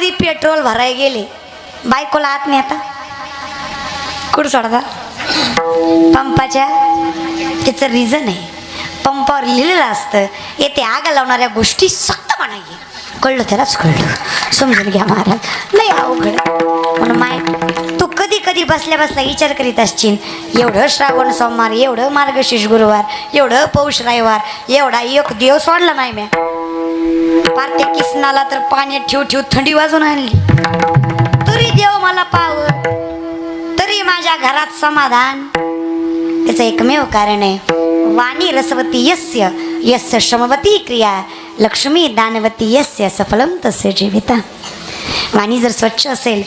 मध्ये पेट्रोल भराय गेले, बायकोला आत नाही आता कुठं सोडता पंपाच्या. त्याचं रिझन आहे, पंपावर लिहिलेलं असतं येथे आग लावणाऱ्या गोष्टी सक्त म्हणायचे. कळलं त्यालाच कळलं, समजून घ्या महाराज लय अवघड. म्हणून माय तू कधी कधी बसल्या बसल्या विचार करीत असशील, एवढं श्रावण सोमवार, एवढं मार्गशीर्ष गुरुवार, एवढं पौष रविवार, एवढा एक देव सोडला नाही म्या. पार त्या किसनाला तर पाण्यात ठेव ठेव थंडी वाजून आणली, तरी देव मला पाव, तरी माझ्या घरात समाधान. त्याचं एकमेव कारण आहे, वाणी रसवती यस्य यस्य श्रमवती क्रिया, लक्ष्मी दानवती यस्य सफलम तस्य जीविता. वाणी जर स्वच्छ असेल,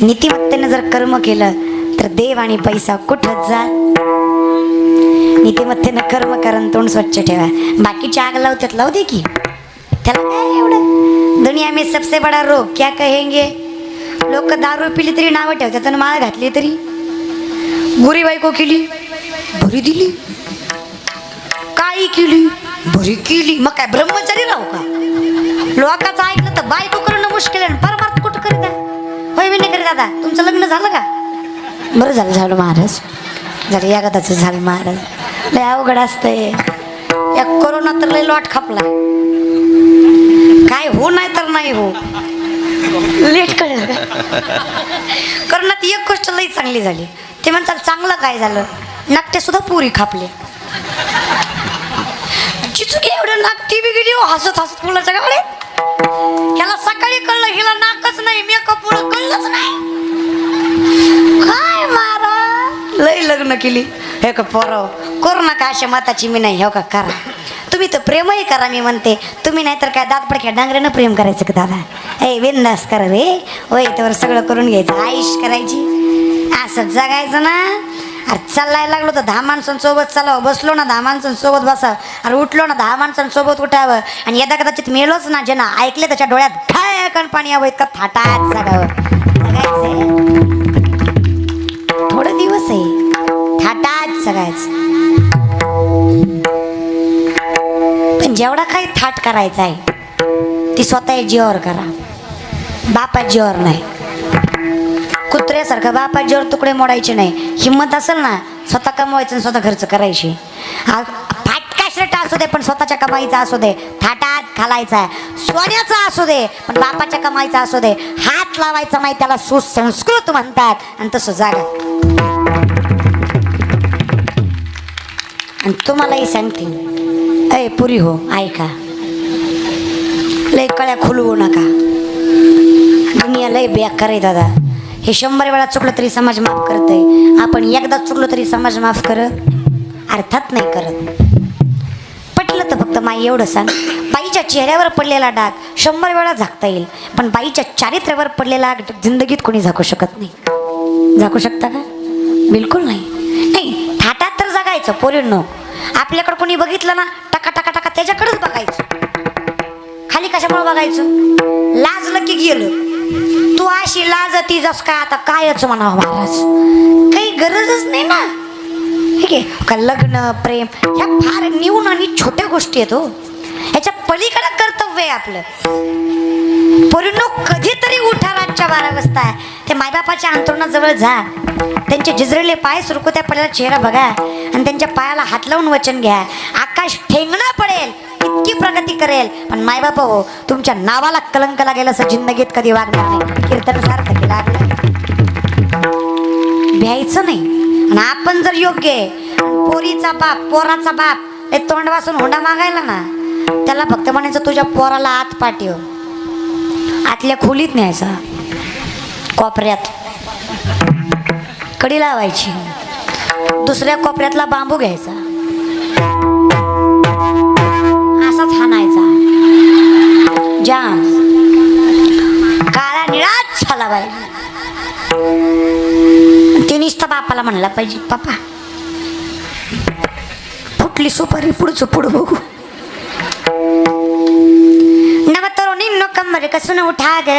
नीतिमत्तेनं जर कर्म केलं तर देव आणि पैसा कुठंच जा. नीतिमत्तेनं कर्म करून तोंड स्वच्छ ठेवा. बाकीची आग लावतात, लावू दे की, त्याला काय एवढं. दुनिया में सबसे बडा रोग क्या कहेंगे, लोक दारू पिली तरी नावं ठेवतात आणि माळ घातली तरी. गुरी बायको केली बरी दिली, काळी केली बरी केली, मग काय ब्रह्मचारी राहू का. लोकांचं ऐकलं तर बायको करणं मुश्किल आहे, परमार्थ कुठं करीत आहे. होय मी नाही करीत. दादा तुमचं लग्न झालं का. बरं झालं, झालं महाराज, झालं या गदाचं झालं महाराज. लय अवघड असतंय, या कोरोना तर लय लॉट खापला. काय हो नाही तर नाही हो, लेट कळलं. कोरोनात एक गोष्ट लई चांगली झाली, ते म्हणतात चांगलं काय झालं, नाकटे सुद्धा पुरी खापले. चिचुकी एवढं नाकटी बी गेली हसत हसत मुलाच्या गाडे. ह्याला सकाळी कळलं, हिला नाकच नाही, मेकअप पुढं कळलंच नाही. काय मारा लई लग्न केली. हे का पोरं कोरोना का अशा मताची मी नाही. हो का करा तुम्ही तर प्रेमही करा, मी म्हणते तुम्ही नाही तर काय दात पडक्या डांगऱ्यानं प्रेम करायचं का दादा. ए बिंदास करा रे, होय त्यावर सगळं करून घ्यायचं, आईश करायची, असंच जगायचं ना. अरे चाललाय लागलो तर 10 माणसांसोबत चालावं, बसलो ना 10 माणसांसोबत बसावं, अरे उठलो ना 10 माणसांसोबत उठावं. आणि यदा कदाचित मेलोच ना, जे ना ऐकले त्याच्या डोळ्यात घाय कण पाणी यावं, इतकं थाटात जगावं. जगायचंय थोडं दिवस आहे, थाटात जगायचं. पण जेवढा काही थाट करायचा आहे ती स्वतः जीवावर करा, बापा जीवावर नाही. कुत्र्यासारखं बापा जीवावर तुकडे मोडायचे नाही. हिंमत असेल ना स्वतः कमवायचं आणि स्वतः खर्च करायची. फाटका शर्ट असू दे पण स्वतःच्या कमाईचा असू दे, थाटात घालायचा, सोन्याचा असू दे पण बापाच्या कमाईचा असू दे, हात लावायचा नाही, त्याला सुसंस्कृत म्हणतात. आणि तसं जागा. आणि तुम्हालाही सांगते, अय पुरी हो ऐका, लय कळ्या खुलवू नका, दुनिया लय बेकार आहे दादा. हे 100 वेळा चुकलं तरी समाज माफ करतंय, आपण एकदा चुकलो तरी समाज माफ करत अर्थात नाही करत. पटलं तर फक्त माई एवढं सांग, बाईच्या चेहऱ्यावर पडलेला डाग 100 वेळा झाकता येईल, पण बाईच्या चारित्र्यावर पडलेला जिंदगीत कोणी झाकू शकत नाही. झाकू शकता का. बिलकुल नाही. नाही थाटात तर जगायचं पोरींनो. आपल्याकडे कोणी बघितलं ना टका टका टका त्याच्याकडेच बघायचं, खाली कशामुळे बघायचं. लाजलं की गेलं. तू अशी लाजती जस का आता कायच म्हणावं महाराज, काही गरजच नाही ना. ठीक आहे का. लग्न प्रेम ह्या फार न्यून आणि छोट्या गोष्टी आहेत हो, ह्याच्या पलीकडे कर्तव्य आहे आपलं. पोरींनो कधीतरी उठा रातच्या 12 वाजता, ते मायबापाच्या अंतरुणाजवळ जा, त्यांचे जिजरेले पाय सुरकुत्या पडलेला चेहरा बघा आणि त्यांच्या पायाला हात लावून वचन घ्या. आकाश ठेंगणं पडेल इतकी प्रगती करेल, पण मायबाप हो तुमच्या नावाला कलंक लागेल असं जिंदगीत कधी वागणार नाही. कीर्तन सारखं केलं लागलं भ्यायचं नाही. आणि आपण जर योग्य आहे, पोरीचा बाप पोराचा बाप हे तोंड वासून हुंडा मागायला ना, त्याला फक्त म्हणायचं तुझ्या पोराला आत पाठव, आतल्या खोलीत न्यायचा, कोपऱ्यात कडी लावायची, दुसऱ्या कोपऱ्यातला बांबू घ्यायचा, असाच हाणायचा, जाम काळा निळाच झाला बाई. ते नुसतं बापाला म्हणला पाहिजे, पापा फुटली सुपारी पुढचं पुढं बघू. नवतरुणी नो कमर कसून उठा ग,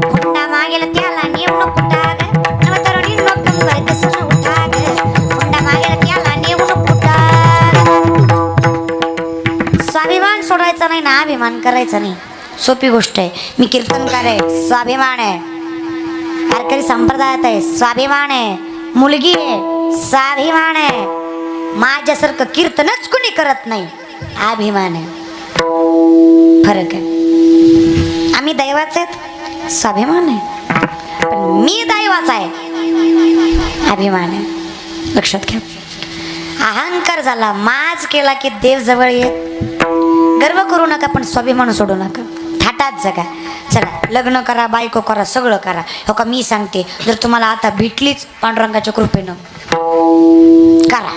हुंडा मागेल त्याला नेऊ नको टाग. नवतरुणी नो कमर कसून उठा ग, हुंडा मागेल त्याला नेऊ नको टाग. स्वाभिमान सोडायचा नाही ना, अभिमान करायचा नाही. सोपी गोष्ट आहे. मी कीर्तनकार आहे, स्वाभिमान आहे. वारकरी संप्रदायात आहे, स्वाभिमान आहे. मुलगी आहे, स्वाभिमान आहे. माझ्यासारखं कीर्तनच कुणी करत नाही, अभिमान आहे. फरक आहे. आम्ही दैवाचे आहेत, स्वाभिमान आहे. पण मी दैवाचा आहे, अभिमान आहे. लक्षात घ्या. अहंकार झाला, माज केला की देव जवळ येत. गर्व करू नका, पण स्वाभिमान सोडू नका. थाटात जगा. चला लग्न करा, बायको करा, सगळं करा. हो का, मी सांगते, जर तुम्हाला आता भेटलीच पांडुरंगाच्या कृपेनं करा.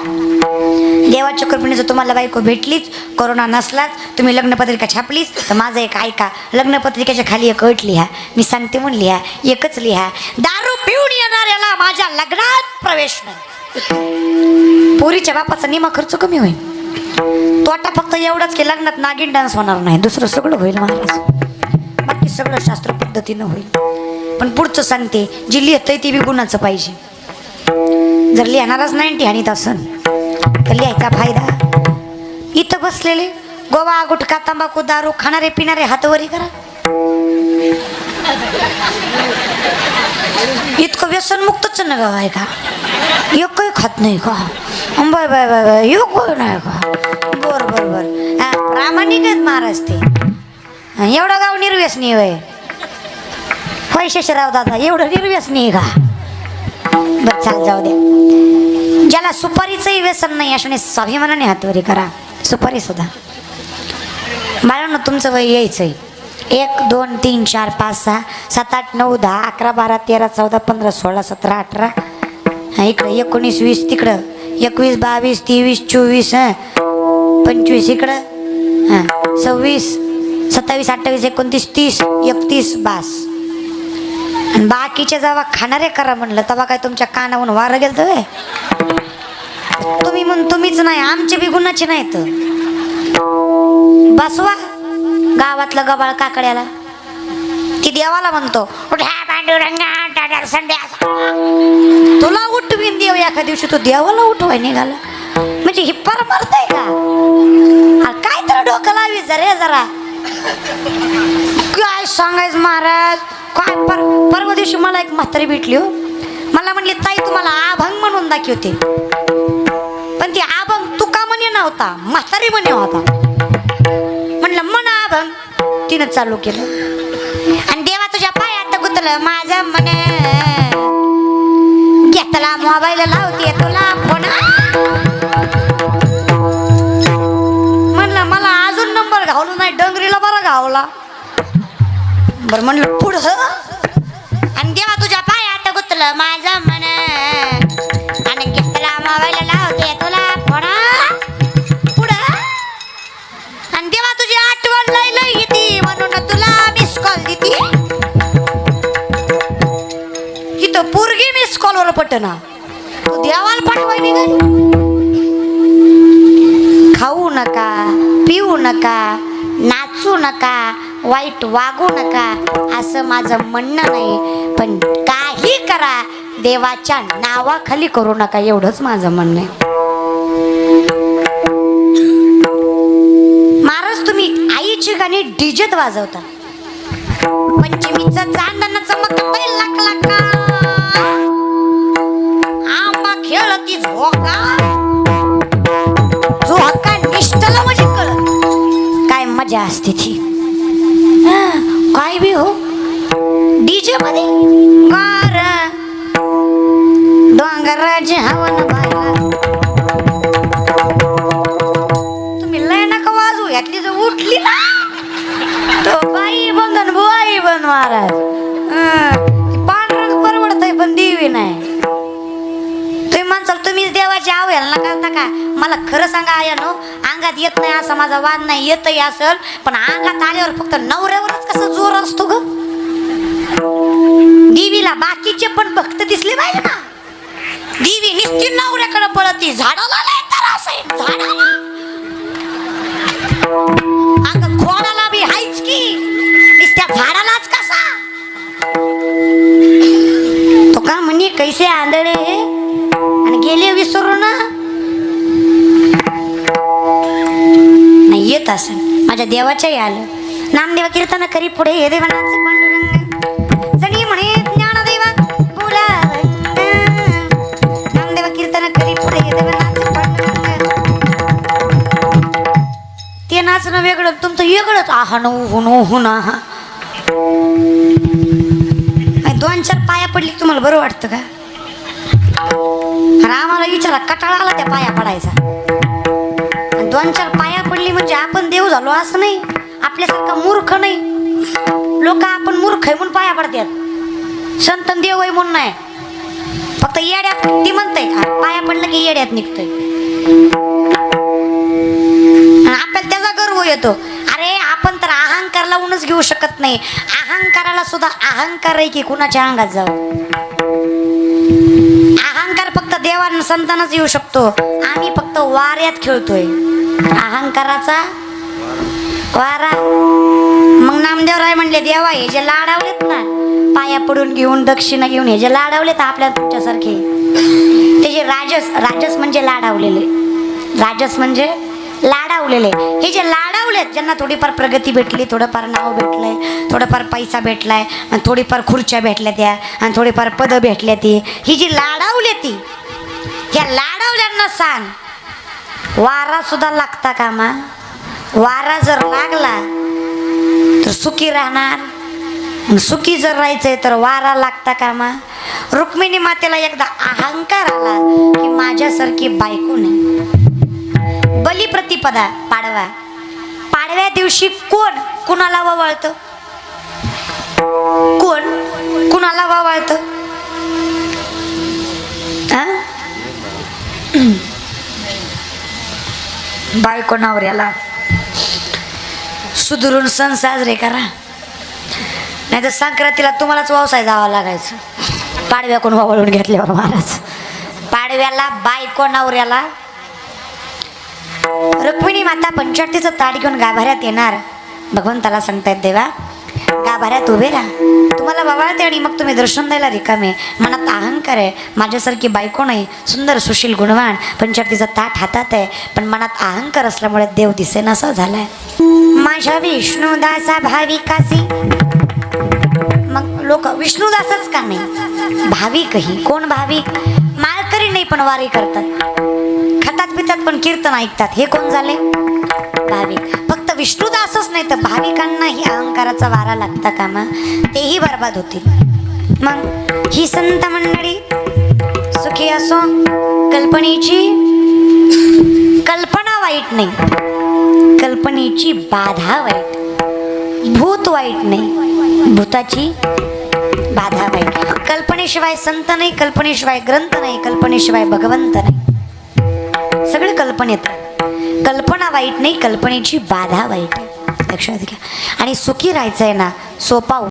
देवाच्या कृपेने जर तुम्हाला बायको भेटलीच, कोरोना नसलाच, तुम्ही लग्नपत्रिका छापलीच, तर माझं एक ऐका. लग्नपत्रिकेच्या खाली एक अट लिहा. मी सांगते म्हणून लिहा, एकच लिहा. दारू पिऊन येणाऱ्याला माझ्या लग्नात प्रवेश नाही. पोरीच्या बापाचा निमा खर्च कमी होईल. तोटा फक्त एवढाच की लग्नात नागिन डान्स होणार नाही, दुसरं सगळं होईल महाराज. बाकी सगळं शास्त्र पद्धतीनं होईल. पण पुढचं सांगते, जी लिहितंय ती बी गुणाचं पाहिजे. जर लिहिणारच नाही ती आणि तसं तर लिहायचा फायदा. इथं बसलेले गोवा, गुटखा, तंबाखू, दारू खाणारे पिणारे हातवरी करा. इतकं व्यसनमुक्तच न गाव आहे का? एकही खात नाही का? बाय बाय बाय बाय, योग नाही का? बर बर बर, प्रामाणिक आहेत महाराज ते. एवढं गाव निर्व्यसनी होय शेषराव दादा, एवढं निर्व्यसनी का? बर चाल, जाऊ द्या. ज्याला सुपारीचंही व्यसन नाही अशाने स्वाभिमानाने हातवरी करा. सुपारी सुद्धा बाळांनो, तुमचं वय यायचंय. 1 2 3 4 5 6 7 8 9 10 11 12 13 14 15 16 17 18, इकडं 19 20, तिकडं 21 22 23 24 25, इकडं 26 27 28 29 30 31 बास. आणि बाकीचे जेव्हा खाणारे करा म्हणलं तेव्हा काय तुमच्या कानावून वारं गेलं तर तुम्ही म्हणून तुम्हीच नाही, आमचे बी गुणाचे नाहीत. बसवा गावातलं गबाळ काकड्याला, ती देवाला म्हणतो तुला उठवीन देव एका दिवशी, तो देवाला उठवाय निघाला. म्हणजे ही परमार्थ आहे का? काय तर डोकं लावी जरा. काय सांगायचं महाराज. काय परवा दिवशी मला एक म्हातारी भेटली हो. मला म्हणली, ताई तुम्हाला अभंग म्हणून दाखवते. पण ती अभंग तुका म्हणे नव्हता, म्हातारी म्हणे होता. म्हणलं म्हणा अभंग. तिनं चालू केलं. आणि देवा तुझ्या पायात गुतलं माझं म्हणे, घेतला मोबाईल लावते तुला फोन. म्हणलं मला अजून नंबर घावलो नाही, डंगरीला बरा घावला. बरं म्हणलं पुढं. आणि देवा तुझ्या पायात गुतलं माझं म्हण, आणि घेतला मोबाईल लावते तुला फोन. पुढं. आणि देवा तुझी आठवण लय येते म्हणून तुला मिस कॉल देते. इथं पोरगी मिस कॉलवर पटना, तू देवाला पाठवाय निघाली. खाऊ नका, पिऊ नका, नाचू नका, वाईट वागू नका असं माझं म्हणणं नाही. पण काही करा, देवाच्या नावाखाली करू नका, एवढंच माझं म्हणणं आहे. महाराज तुम्ही आईची गाणी डीजेत वाजवता. पंचमीचं चांदण चमकतंय लाख लाख, आंबा खेळती झोका. झोका निष्ठला म्हणजे कळत काय मजा असते ती. काय बी हो डीजे मध्ये गार डोंगराचे हवन बायला. तुम्ही लय नका वाजू, यातली जर उठली ना तो बाई बंधन बुवाई बन महाराज. पांढरंग परवडतय पण देवी नाही. तुम्ही म्हणसाल तुम्हीच देवाची आवेल ना करता का? मला खरं सांगा आयानो, अंगात येत नाही असा माझा वाद नाही. येतही असेल पण अंगात आल्यावर फक्त नवऱ्यावरच कसं जोर असतो ग. देवीला बाकीचे पण भक्त दिसले पाहिजे ना. देवी निस्ती नवऱ्याकडे पळती, झाडाला नाही तर असेल झाडाला. अंग खोडाला बी हायच की, नुसत्या झाडालाच कसा. तो का म्हणे कैसे आंधळे आणि गेले विसरून नाही. येत असेल माझ्या देवाच्याही आलं. नामदेव कीर्तन करी पुढे ये देवानाचे पांडुरंग जणी म्हणे ज्ञानदेवा बोला नामदेव कीर्तन करी पुढे ये देवानाचे पांडुरंग ते नाचणं वेगळं तुमचं वेगळंच आहा नो हुना हा 2-4 पाया पडली तुम्हाला बरं वाटतं का अरे आम्हाला विचारा कटाळा आला त्या पाया पडायचा 2-4 पाया पडली म्हणजे आपण देव झालो असं नाही आपल्यासारखा मूर्ख नाही लोक आपण मूर्ख आहे म्हणून पाया पडतात संत देव आहे म्हणून नाही फक्त येड्यात ती म्हणते पाया पडलं की येड्यात निघतंय आपल्याला त्याचा गर्व येतो अरे आपण तर अहंकार लावूनच घेऊ शकत नाही अहंकाराला सुद्धा अहंकार आहे की कुणाच्या अंगात जाऊ अहंकार फक्त देवान संतांनाच येऊ शकतो आम्ही फक्त वाऱ्यात खेळतोय अहंकाराचा वारा मग नामदेवराय म्हणले देवा हे जे लाडावलेत ना पाया पडून घेऊन दक्षिणा घेऊन हे जे लाडावलेत आपल्या तुमच्यासारखे ते जे राजस म्हणजे लाडावलेले राजस म्हणजे लाडावलेले हे जे लाडावलेत ज्यांना थोडीफार प्रगती भेटली थोडंफार नाव भेटलंय थोडंफार पैसा भेटलाय आणि थोडीफार खुर्च्या भेटल्या त्या आणि थोडीफार पद भेटल्या ती ही जी लाडावले ती ह्या लाडावल्यांना सांग वारा सुद्धा लागता कामा वारा जर लागला तर सुखी राहणार सुखी जर राहायचंय तर वारा लागता कामा रुक्मिणी मातेला एकदा अहंकार आला की माझ्यासारखी बायको नाही बलिप्रतिपदा पाडव्या दिवशी कोण कुणाला ववाळतं कोण कुणाला ववाळतं बायको नवऱ्याला सुधरून सण साजरे करा नाही तर संक्रांतीला तुम्हालाच व्यवसाय जावा लागायचं पाडव्या कोण ववाळून घेतल्यावर महाराज पाडव्याला बायको नवऱ्याला रुक्मिणी माता पंचायतीचं ताट घेऊन गाभाऱ्यात येणार भगवंताला सांगतायत देवा गाभाऱ्यात उभे राहा तुम्हाला ववाळते आणि मग तुम्ही दर्शन द्यायला रिकामे मनात अहंकार आहे माझ्यासारखी बायको नाही सुंदर सुशील गुणवान पंचायतीचं ताट हातात आहे पण मनात अहंकार असल्यामुळे देव दिसेनासा झालाय माझ्या विष्णुदासा भाविकासी मग लोक विष्णुदासच का नाही भाविकही कोण भाविक माळकरी नाही पण वारी करतात खातात पितात पण कीर्तन ऐकतात हे कोण झाले भाविक फक्त विष्णुदासच नाही तर भाविकांनाही अहंकाराचा वारा लागता कामा तेही बर्बाद होतील मग ही संत मंडळी सुखी असो कल्पनेची कल्पना वाईट नाही कल्पनेची बाधा वाईट भूत वाईट नाही भूताची बाधा वाईट कल्पनेशिवाय संत नाही कल्पनेशिवाय ग्रंथ नाही कल्पनेशिवाय भगवंत नाही सगळे कल्पनेत कल्पना वाईट नाही कल्पनेची बाधा वाईट आहे लक्षात घ्या आणि सुखी राहायचं आहे ना सोपा